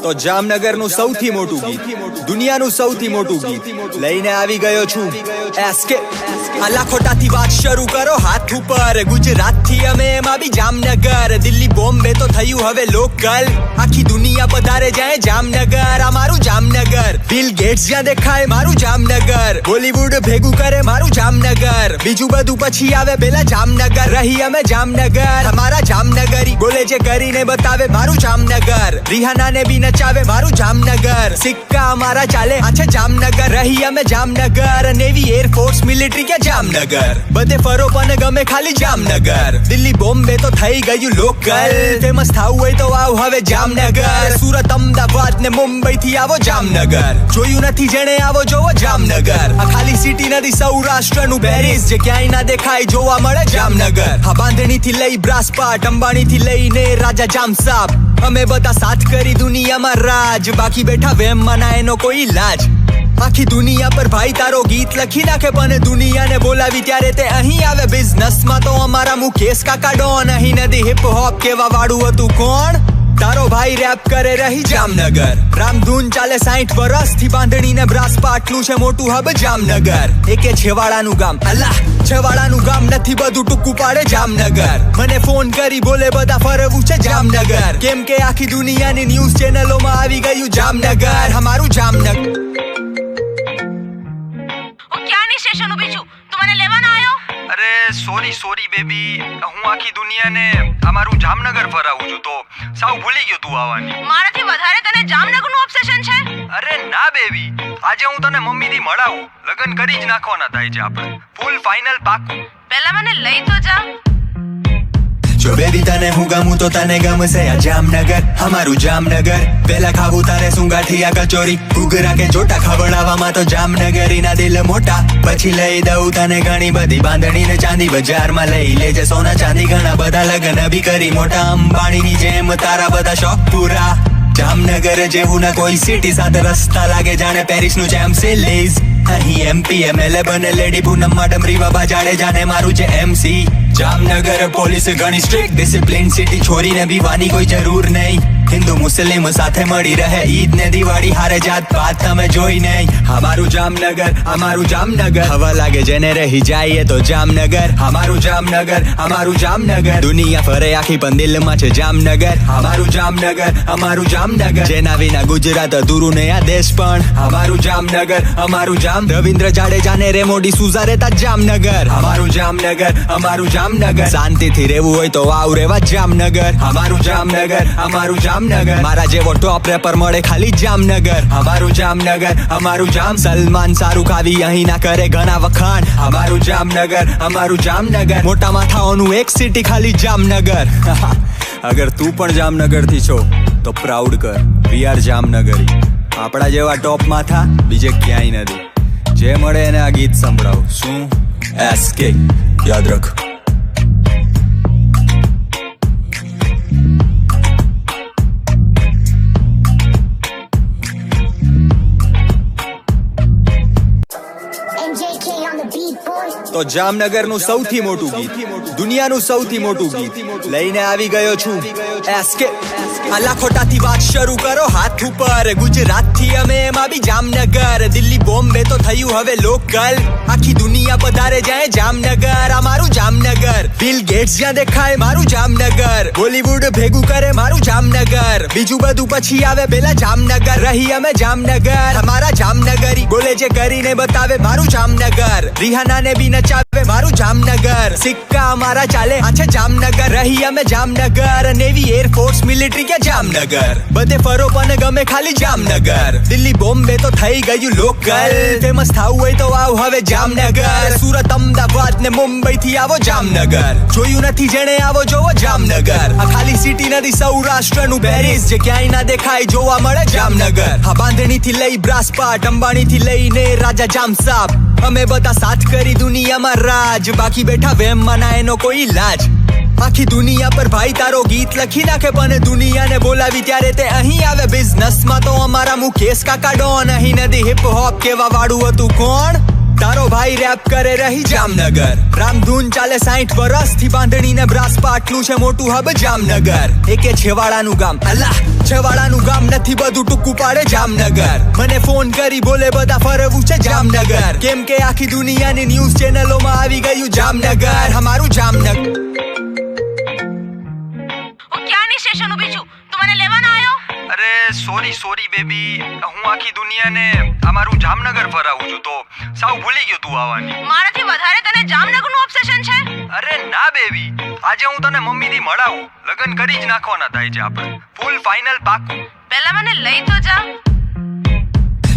તો જામનગરનું સૌથી મોટું ગીત, દુનિયાનું સૌથી મોટું ગીત લઈને આવી ગયો છું એસકે. આ લાખોટાથી વાત શરૂ કરો હાથ ઉપર, ગુજરાતથી અમે એમાં બી જામનગર. દિલ્હી બોમ્બે તો થયું હવે લોકલ, આખી દુનિયા પધારે જાય જામનગર. આ મારું જામનગર, બિલ ગેટ્સ જ્યાં દેખાય મારું જામનગર. બોલીવુડ ભેગું કરે મારું જામનગર, બીજું બધું પછી આવે પેલા જામનગર. રહી અમે જામનગર, અમારા જામનગરી બોલે જે કરીને બતાવે મારું જામનગર. રિહાનાને બી નચાવે મારું જામનગર. સિક્કા અમારા ચાલે આ છે જામનગર. રહી અમે જામનગર, નેવી એરફોર્સ મિલિટરી કે જામનગર. બધે ફરો પણ ગમે ખાલી જામનગર. દિલ્હી બોમ્બે તો થઈ ગયું લોકલ, ફેમસ થવું હોય તો આવ હવે જામનગર. સુરત અમદાવાદ ને મુંબઈ થી આવો જામનગર. જોયું નથી જેને આવો જોવો જામનગર. આ ખાલી સિટી નથી સૌરાષ્ટ્ર નું પેરિસ, જે ક્યાંય ના દેખાય જોવા મળે જામનગર. હા બાંધણી થી લઈ બ્રાસપાટ, અંબાણી થી લઈને રાજા જામસાબ, અમે બધા સાથ કરી દુનિયામાં રાજ. બાકી બેઠા વેમમાં ના એનો કોઈ લાજ. આખી દુનિયા પર ભાઈ તારો ગીત લખી નાખે, પણ દુનિયાને બોલાવી ત્યારે તે અહીં આવે. બિઝનેસમાં તો અમારા મુકેશ કાકા ડોન, અહીં નથી હિપ હોપ કેવા વાળું હતું કોણ. તારો ભાઈ રેપ કરે રહી જામનગર. રામધૂન ચાલે 60 વર્ષથી, બાંધણી ને બ્રાસપાટનું છે મોટું હબ જામનગર. એકે છેવાડાનું ગામ, અલ્લાહ છેવાડાનું ગામ નથી, બધું ટૂંકું પાડે જામનગર. મને ફોન કરી બોલે બધા ફરવું છે જામનગર, કેમ કે આખી દુનિયાની ન્યૂઝ ચેનલોમાં આવી ગયું જામનગર. અમારું જામનગર. હું ક્યાંની સ્ટેશન ઊભી છું, તું મને લેવાનો આવ્યો? અરે સોરી બેબી, હું આખી દુનિયાને અમારું જામનગર ફરાવું છું, તો સાવ ભૂલી ગયો તું આવવાની. મારાથી વધારે તને જામનગરનું ઓબ્સેશન છે? અરે ના બેબી, આજે હું તને મમ્મીથી મળાવું, લગ્ન કરી જ નાખવાના થાય છે આપણે, ફૂલ ફાઇનલ પાકું. પહેલા મને લઈ તો જા. જો બેબી તને હું ગમું તો તને ગમશે આ જામનગર, અમારું જામનગર. પેલા ખાવું તારે સુંગાઠિયા કચોરી, ઘૂઘરા કે ચોટા, ખવડાવવામાં તો જામનગરીના દિલ મોટા. પછી લઈ દઉં તને ઘણી બધી બાંધણી ને ચાંદી, બજારમાં લઈ લેજે સોના ચાંદી. ઘણા બધા લગ્ન બી કરી મોટા, અંબાણીની જેમ તારા બધા શોખ પૂરા. જામનગર જેવું ના કોઈ સિટી, સાથે રસ્તા લાગે જાણે પેરિસ નું જેમ સિલીઝ. અહીં એમપી એમએલએ બને લેડી પૂનમ માડમ રીવા બાજાડે જાને મારું છે એમસી. જામનગર પોલીસ ઘણી સ્ટ્રિક્ટ, ડિસિપ્લિન સિટી, છોરીને બીવાની કોઈ જરૂર નહીં. હિન્દુ મુસ્લિમ સાથે મળી રહે, ઈદ ને દિવાળી હારે જાત પાત તમે જોઈ નહીં. અમારું જામનગર, અમારું જામનગર. હવા લાગે જેને રહી જાય તો જામનગર. અમારું જામનગર, અમારું જામનગર. દુનિયા ફરે આખી પણ દિલમાં છે જામનગર. અમારું જામનગર, અમારું જામનગર. જેના વિના ગુજરાત અધૂરું ને આ દેશ પણ. અમારું જામનગર, અમારું જામ. રવિન્દ્ર જાડેજા ને રેમો ડિસૂઝા રહેતા જામનગર. અમારું જામનગર, અમારું જામનગર. શાંતિથી રહેવું હોય તો આવ રેવા જામનગર. અમારું જામનગર, અમારું જામનગર. મારા જેવો ટોપ રેપર મળે ખાલી જામનગર. અમારું જામનગર, અમારું જામ. સલમાન શાહરુખ આવી અહીં ના કરે ઘણા વખાણ. અમારું જામનગર, અમારું જામનગર. મોટા માથાઓનું એક સિટી ખાલી જામનગર. અગર તું પણ જામનગર થી છો તો પ્રાઉડ કર, વી આર જામનગરી. આપણા જેવા ટોપ માથા બીજે ક્યાંય નથી. જે મળે એને આ ગીત સંભળાવ. શું એસકે યાદ રાખ. તો જામનગરનું સૌથી મોટું ગીત, દુનિયાનું સૌથી મોટું ગીત લઈને આવી ગયો છું એસકે. આ લાખોટાથી વાત શરૂ કરો હાથ ઉપર, ગુજરાતથી અમે એમાં બી જામનગર. દિલ્હી બોમ્બે તો થયું હવે લોકલ, આખી દુનિયા પધારે જાય જામનગર. આ મારું જામનગર, બિલ ગેટ્સ જ્યાં દેખાય મારું જામનગર. બોલીવુડ ભેગું કરે મારું જામનગર, બીજું બધું પછી આવે પેલા જામનગર. રહી અમે જામનગર, અમારા જામનગરી બોલે જે કરીને બતાવે મારું જામનગર. રિહાનાને બી નચાવે મારું જામનગર. સિક્કા અમારા ચાલે આ છે જામનગર. રહી અમે જામનગર, નેવી એરફોર્સ મિલિટરી કે જામનગર. બધે ફરો પણ ગમે ખાલી જામનગર. દિલ્હી બોમ્બે તો થઈ ગયું લોકલ, ફેમસ થવું હોય તો આવ હવે જામનગર. સુરત અમદાવાદ ને મુંબઈ થી આવો જામનગર. જોયું નથી જેને આવો જોવો જામનગર. આ ખાલી સિટી નથી સૌરાષ્ટ્ર નું પેરિસ, જે ક્યાંય ના દેખાય જોવા મળે જામનગર. હા બાંધણી થી લઈ બ્રાસપાટ, અંબાણી થી લઈને રાજા જામસાબ, અમે બધા સાથ કરી દુનિયામાં રાજ. બાકી બેઠા વેમમાં ના એનો કોઈ લાજ. આખી દુનિયા પર ભાઈ તારો ગીત લખી નાખે, પણ દુનિયાને બોલાવી ત્યારે તે અહીં આવે. બિઝનેસમાં તો અમારા મુકેશ કાકા ડોન, અહીં નથી હિપ હોપ કેવા વાળું હતું કોણ. તારો ભાઈ રેપ કરે રહી જામનગર રામધૂન ચાલે 60 વર્ષથી બાંધણી ને બ્રાસ પાટલું છે મોટું હબ જામનગર એકે છેવાડાનું ગામ અલ્લાહ છેવાડાનું ગામ નથી બધું ટૂંકું પાડે જામનગર મને ફોન કરી બોલે બધા ફરવું છે જામનગર કેમ કે આખી દુનિયાની ન્યૂઝ ચેનલોમાં આવી ગયું જામનગર અમારું જામનગર હું ક્યાંની સ્ટેશન ઊભી છું તું મને લેવા ના આવ્યો અરે સોરી બેબી હું આખી દુનિયાને અમારું જામનગર ફરાવું છું તો સાવ ભૂલી ગયો તું આવવાની મારાથી વધારે તને જામનગરનું ઓબ્સેશન છે અરે ના બેબી આજે હું તને મમ્મીથી મળાવું લગ્ન કરી જ નાખવાના થાય છે આપણે ફૂલ ફાઇનલ પાકું પહેલા મને લઈ તો જા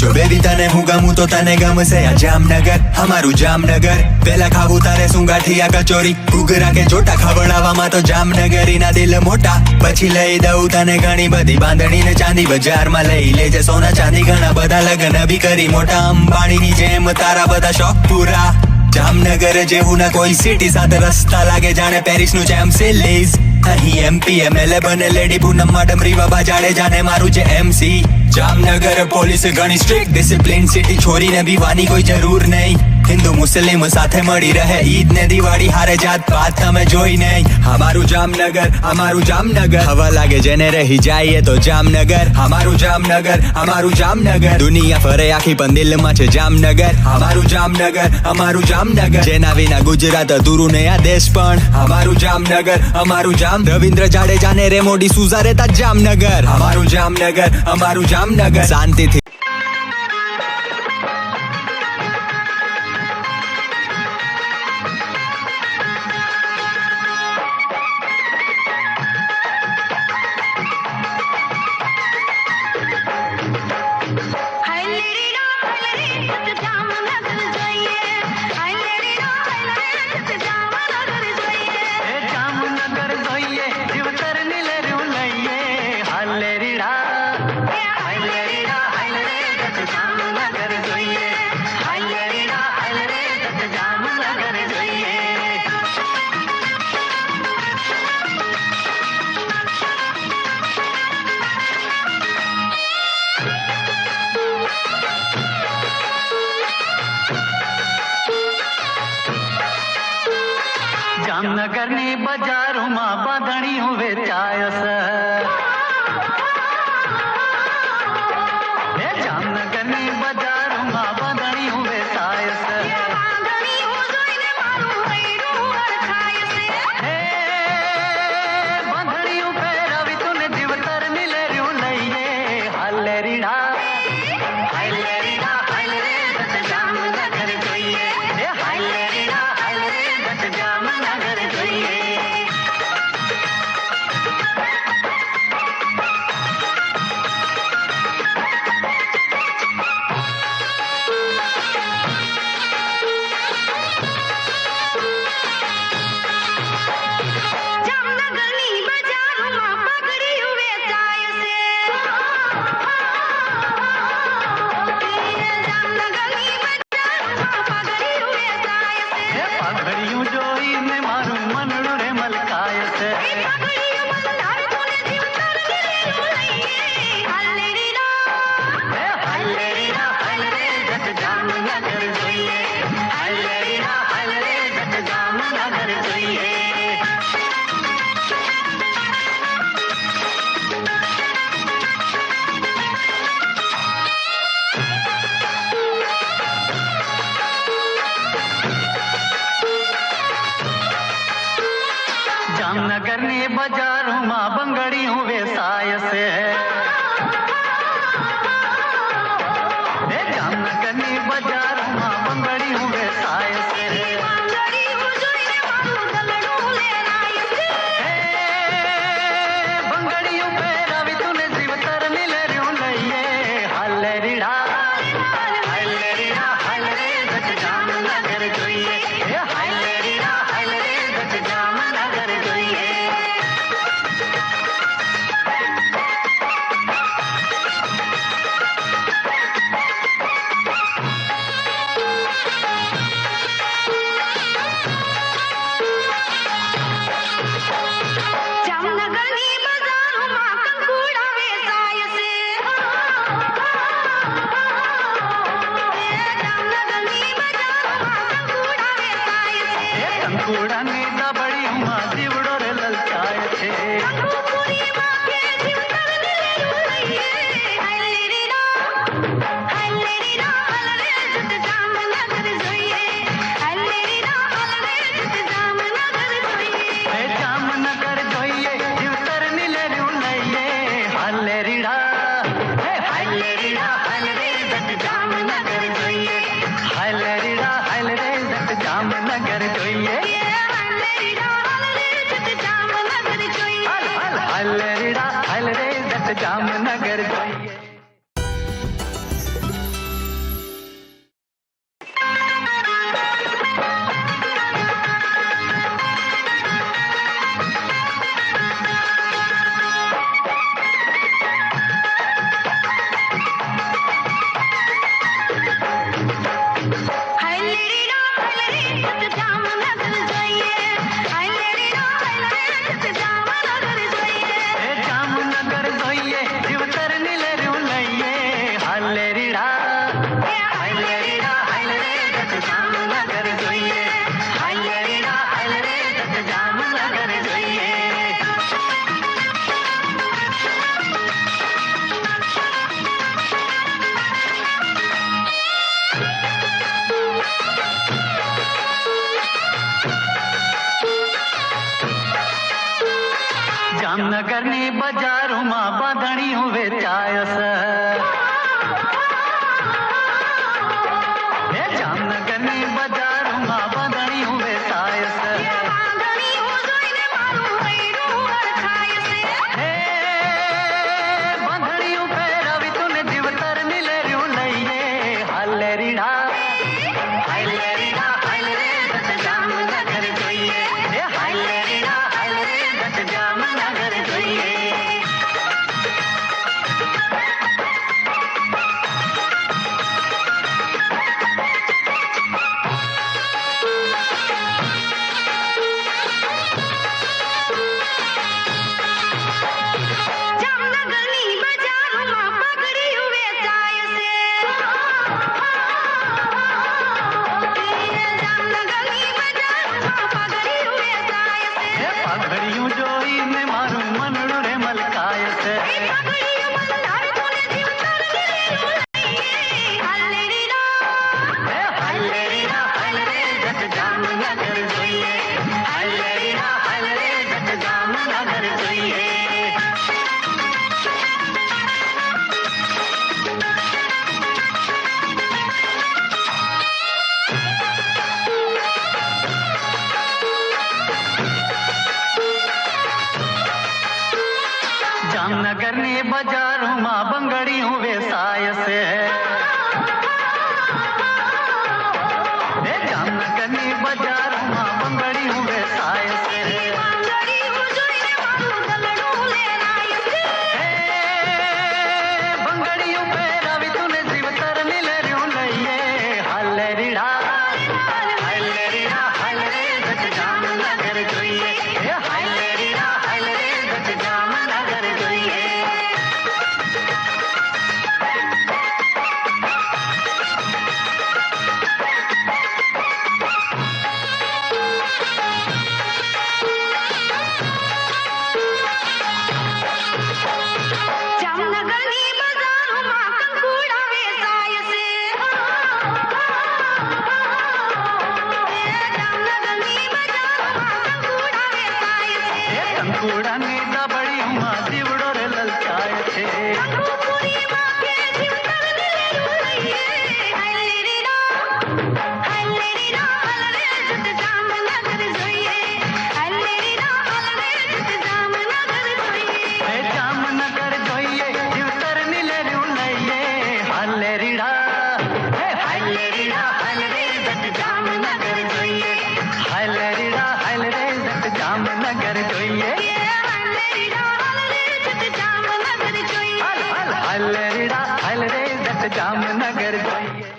જો બેબી તને હું ગમું તો તને ગમશે આ જામનગર અમારું જામનગર પેલા ખાવું તારે સુંગાઠિયા કચોરી ઘૂઘરા કે ચોટા ખવડાવવામાં તો જામનગરીના દિલ મોટા પછી લઈ દઉં તને ઘણી બધી બાંધણી ને ચાંદી બજારમાં લઈ લેજે સોના ચાંદી ઘણા બધા લગ્ન બી કરી મોટા અંબાણીની જેમ તારા બધા શોખ પૂરા જામનગર જેવું ના કોઈ સિટી સાથે રસ્તા લાગે જાણે પેરિસ નું જેમ સિલીઝ અહીં એમપી એમએલએ બને લેડી પૂનમ મેડમ રીવા બાજાડે જાને મારું જે એમસી જામનગર પોલીસ ઘણી સ્ટ્રિક્ટ ડિસિપ્લિન સિટી છોરીને બીવાની કોઈ જરૂર નહીં હિન્દુ મુસ્લિમ સાથે મળી રહે ઈદ ને દિવાળી હારે જાત પાત તમે જોઈ નહીં અમારું જામનગર હવા લાગે જેને રહી જાય તો જામનગર અમારું જામનગર દુનિયા ફરે આખી પણ દિલમાં છે જામનગર અમારું જામનગર જેના વિના ગુજરાત અધૂરું ને આ દેશ પણ અમારું જામ રવિન્દ્ર જાડેજા ને રેમો ડિસૂઝા રહેતા જામનગર અમારું જામનગર શાંતિથી જામનગરની બજારોમાં બાંધણીઓ વેચાય છે જામનગરની બજારોમાં બાંધણીઓ વેચાય છે બાંધણીઓ પહેરાવી તું જીવતર મિલેર્યું લઈએ હાલેરીડા જામનગર જોઈએ હાલેરીડા જામનગર જોઈએ પાઘડિયું જોઈને મારું મનડું રે મલકાય છે જામનગર જોઈએ જામનગર જોઈએ જામનગરની બજારોમાં બંગડીઓ વેચાય છે જામનગરની બજારોમાં બંગડીઓ વેચાય છે બંગડીઓ પહેરાવી તું જીવતર મિલેર્યું લઈએ હાલેરીડા જામનગર જોઈએ હાલેરીડા જામનગર જોઈએ જામનગરની બજારોમાં બાંધણીઓ વેચાય છે એ જામનગરની બજારોમાં બાંધણીઓ વેચાય છે હે બાંધણીઓ પહેરાવી તું ને જીવતર મિલેર્યું લઈએ હાલે રીડા જામનગર જોઈએ એ હાલે રીડા હાલે રે જામનગર જોઈએ જામનગરની બજારોમાં પગડીઓ વેચાય છે જામનગરની બજારોમાં પગડીઓ વેચાય છે એ પાઘડિયું જોઈને મારું મનડું રે મલકાય છે પગડીઓ મલ્હાર કોને જીવતર મિલેલું લઈએ હાલે રીડા એ હાલે રીડા હાલે રે જટ જામનગર જોઈએ હાલે રીડા હાલે રે જટ જામનગર જોઈએ જામનગરની બજારોમાં બંગડીઓ વેચાય છે એ જામનગરની બજારોમાં બંગડીઓ વેચાય છે પગડીઓ જોઈને મારું દલડું લેરાય છે હે બંગડીઓ પહેરાવી તું ને જીવતર મિલેર્યું લઈએ હાલે રીડા હાલે રીડા હાલે રે જટ જામનગર જોઈએ એ હાલે રીડા હાલે રે જટ જામનગર જોઈએ જામનગરની બજારોમાં કંકુડા વેચાય છે જામનગરની બજારોમાં કંકુડા વેચાય છે એ કંકુડાની દબડીમાં દીવડો રે લલચાય છે કંકુપુરીમાં કે જીવતર મિલેલું લઈએ હાલે રીડા હાલે જટ જામનગર જોઈએ હાલે રીડા હાલે જટ જામનગર જોઈએ એ જામનગર જોઈએ જીવતર મિલેર્યું લઈએ હાલે રીડા હે હાલે રીડા હાલે રે જટ જામનગર જોઈએ હાલે રીડા હાલે રે જટ જામનગર જોઈએ હાલે રીડા હાલે જટ જામનગર જોઈએ હાલ હાલ હાલે રીડા હાલે રે જટ જામનગર જોઈએ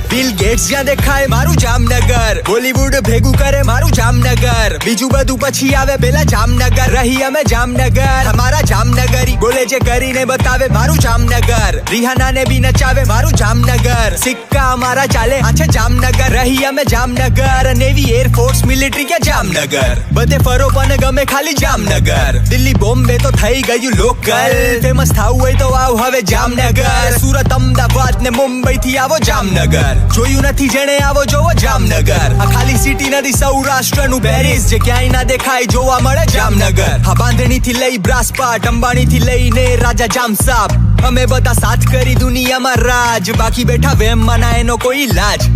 બિલ ગેટ્સ જ્યાં દેખાય મારું જામનગર બોલીવુડ ભેગું કરે મારું જામનગર બીજું બધું પછી આવે પેલા જામનગર રહી અમે જામનગર અમારા જામનગરી બોલે જે કરીને બતાવે મારું જામનગર રિહાનાને બી નચાવે મારું જામનગર સિક્કા અમારા ચાલે આ છે જામનગર રહી અમે જામનગર નેવી એરફોર્સ મિલિટરી કે જામનગર બધે ફરો પણ ગમે ખાલી જામનગર દિલ્હી બોમ્બે તો થઈ ગયું લોકલ ફેમસ થવું હોય તો આવ હવે જામનગર સુરત અમદાવાદ ને મુંબઈ થી આવો જામનગર જોયું નથી જેણે આવો જોવો જામનગર આ ખાલી સિટી નથી સૌરાષ્ટ્રનું પેરિસ જે ક્યાંય ના દેખાય જોવા મળે જામનગર આ બાંધણી થી લઈ બ્રાસપાટ અંબાણી થી લઈને રાજા જામસાબ અમે બધા સાથ કરી દુનિયામાં રાજ બાકી બેઠા વેમમાં ના એનો કોઈ લાજ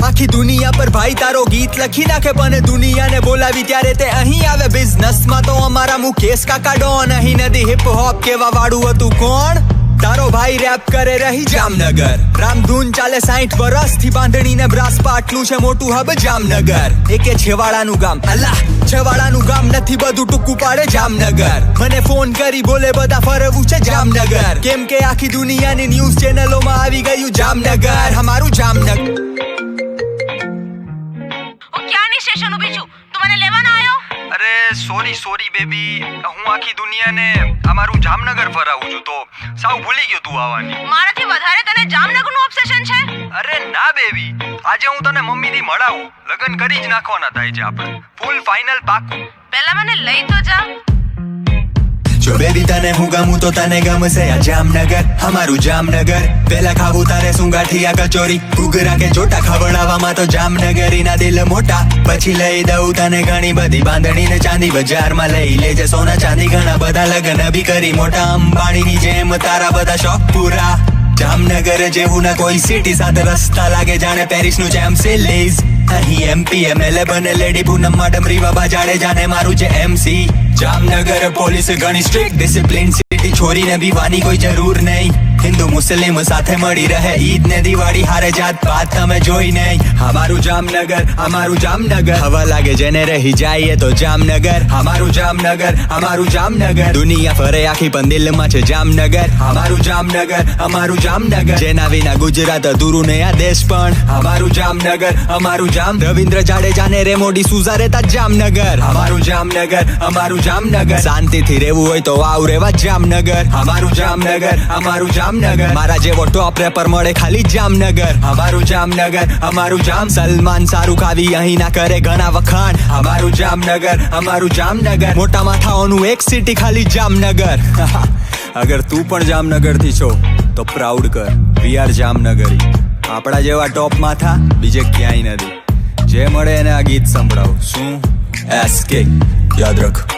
આખી દુનિયા પર ભાઈ તારો ગીત લખી નાખે પણ દુનિયાને બોલાવી ત્યારે તે અહીં આવે બિઝનેસમાં તો અમારા મુકેશ કાકા ડોન અહીં નથી હિપ હોપ કેવા વાળું હતું કોણ તારો ભાઈ રેપ કરે રહી જામનગર રામધૂન ચાલે 60 વર્ષથી બાંધણીને બ્રાસપાટલું છે મોટું હબ જામનગર એકે છેવાડાનું ગામ અલ્લાહ છેવાડાનું ગામ નથી બધું ટૂંકું પાડે જામનગર મને ફોન કરી બોલે બધા ફરવું છે જામનગર કેમ કે આખી દુનિયાની ન્યૂઝ ચેનલોમાં આવી ગયું જામનગર અમારું જામનગર હું ક્યાંની સ્ટેશન ઊભી છું તું મને લેવાનો આવ્યો અરે સોરી બેબી હું આખી દુનિયાને અમારું જામનગર ફરાવું છું તો સાવ ભૂલી ગયો તું આવવાની મારાથી વધારે તને જામનગરનું ઓબ્સેશન છે અરે ના બેબી આજે હું તને મમ્મીથી મળાવું લગ્ન કરી જ નાખવાના થાય છે આપણે ફૂલ ફાઇનલ પાકું પહેલા મને લઈ તો જા જો બેબી તને હું ગમું તો તને ગમશે આ જામનગર અમારું જામનગર પેલા ખાવું તારે શું ગાંઠિયા કચોરી ઘૂઘરા કે ચોટા ખવડાવવામાં તો જામનગરીના દિલ મોટા પછી લઈ દઉં તને ઘણી બધી બાંધણી ને ચાંદી બજારમાં લઈ લેજે સોના ચાંદી ઘણા બધા લગ્ન બી કરી મોટા અંબાણીની જેમ તારા બધા શોખ પૂરા જામનગર જેવું ના કોઈ સિટી સાથે રસ્તા લાગે જાણે પેરિસ નું જેમ સિલીઝ અહીં એમપી એમએલએ બને લેડી પૂનમ મેડમ રીવા બાજાડે જાને મારું છે MC જામનગર પોલીસ ઘણી સ્ટ્રિક્ટ ડિસિપ્લિન સિટી છોરીને બીવાની કોઈ જરૂર નહીં હિન્દુ મુસ્લિમ સાથે મળી રહે ઈદ ને દિવાળી હારે જાત પાત તમે જોઈ નહીં અમારું જામનગર હવા લાગે જેને રહી જાય તો જામનગર અમારું જામનગર દુનિયા ફરે આખી પણ દિલમાં છે જામનગર અમારું જામનગર જેના વિના ગુજરાત અધૂરું ને આ દેશ પણ અમારું જામ રવિન્દ્ર જાડેજા ને રેમોડી સુઝા રહેતા જામનગર અમારું જામનગર શાંતિથી રહેવું હોય તો આવ રેવા જામનગર અમારું જામનગર મારા જેવો ટોપ રેપર મળે ખાલી જામનગર અમારું જામ સલમાન શાહરુખ આવી અહીં ના કરે ઘણા વખાણ અમારું જામનગર મોટા માથાઓનું એક સિટી ખાલી જામનગર અગર તું પણ જામનગર થી છો તો પ્રાઉડ કર વી આર જામનગરી આપણા જેવા ટોપ માથા બીજે ક્યાંય નથી જે મળે એને આ ગીત સંભળાવ શું SK યાદ રખ